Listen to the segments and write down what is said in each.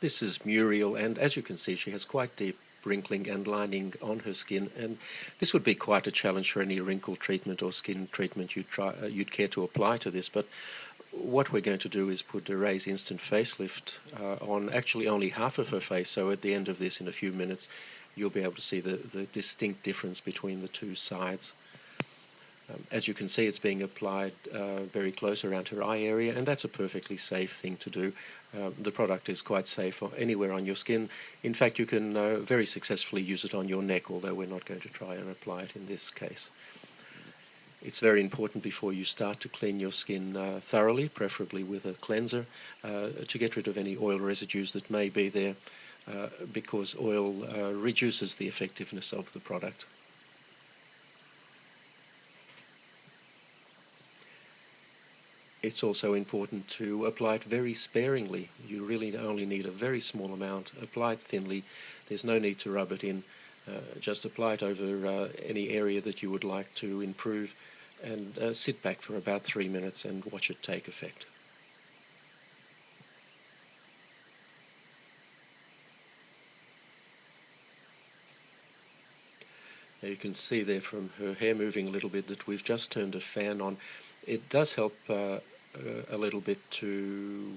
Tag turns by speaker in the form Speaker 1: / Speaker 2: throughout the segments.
Speaker 1: This is Muriel, and as you can see, she has quite deep wrinkling and lining on her skin, and this would be quite a challenge for any wrinkle treatment or skin treatment you'd care to apply to this. But what we're going to do is put a Raise Instant Facelift on actually only half of her face, so at the end of this, in a few minutes, you'll be able to see the distinct difference between the two sides. As you can see, it's being applied very close around her eye area, and that's a perfectly safe thing to do. The product is quite safe anywhere on your skin. In fact, you can very successfully use it on your neck, although we're not going to try and apply it in this case. It's very important before you start to clean your skin thoroughly, preferably with a cleanser, to get rid of any oil residues that may be there, because oil reduces the effectiveness of the product. It's also important to apply it very sparingly. You really only need a very small amount. Apply it thinly. There's no need to rub it in. Just apply it over any area that you would like to improve, and sit back for about 3 minutes and watch it take effect. Now you can see there from her hair moving a little bit that we've just turned a fan on. It does help a little bit to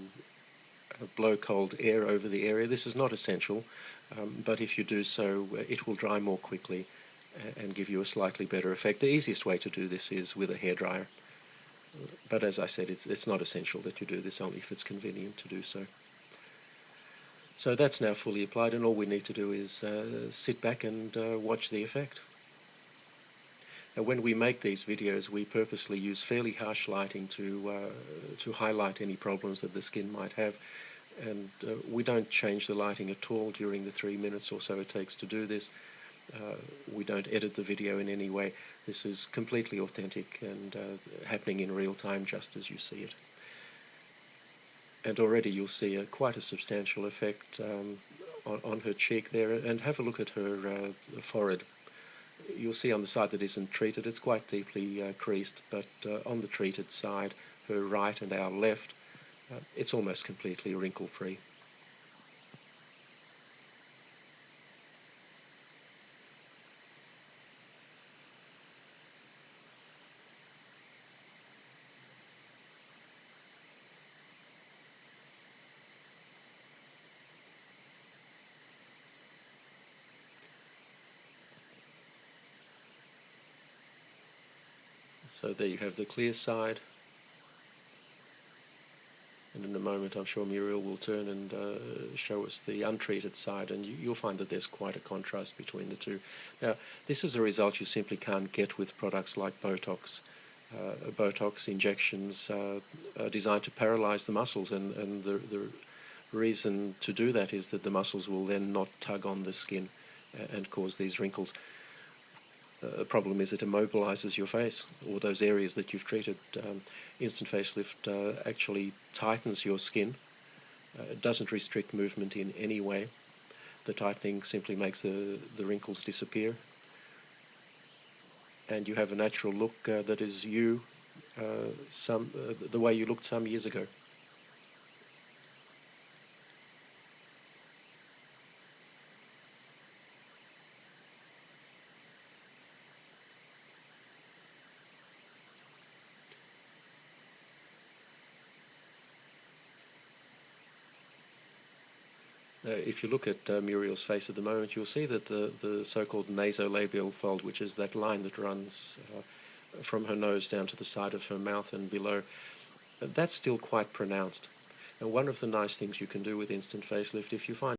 Speaker 1: blow cold air over the area. This is not essential, but if you do so, it will dry more quickly and give you a slightly better effect. The easiest way to do this is with a hairdryer, but as I said, it's not essential that you do this, only if it's convenient to do so. So that's now fully applied, and all we need to do is sit back and watch the effect. Now, when we make these videos, we purposely use fairly harsh lighting to highlight any problems that the skin might have, and we don't change the lighting at all during the 3 minutes or so it takes to do this. We don't edit the video in any way. This is completely authentic and happening in real time, just as you see it. And already you'll see quite a substantial effect on her cheek there, and have a look at her forehead. You'll see on the side that isn't treated, it's quite deeply creased, but on the treated side, her right and our left, it's almost completely wrinkle-free. So there you have the clear side, and in a moment I'm sure Muriel will turn and show us the untreated side, and you'll find that there's quite a contrast between the two. Now, this is a result you simply can't get with products like Botox. Botox injections are designed to paralyze the muscles, and the reason to do that is that the muscles will then not tug on the skin and cause these wrinkles. The problem is it immobilizes your face, or those areas that you've treated. Instant Facelift actually tightens your skin. It doesn't restrict movement in any way. The tightening simply makes the wrinkles disappear, and you have a natural look that is you, the way you looked some years ago. If you look at Muriel's face at the moment, you'll see that the so-called nasolabial fold, which is that line that runs from her nose down to the side of her mouth and below, that's still quite pronounced. And one of the nice things you can do with Instant Facelift, if you find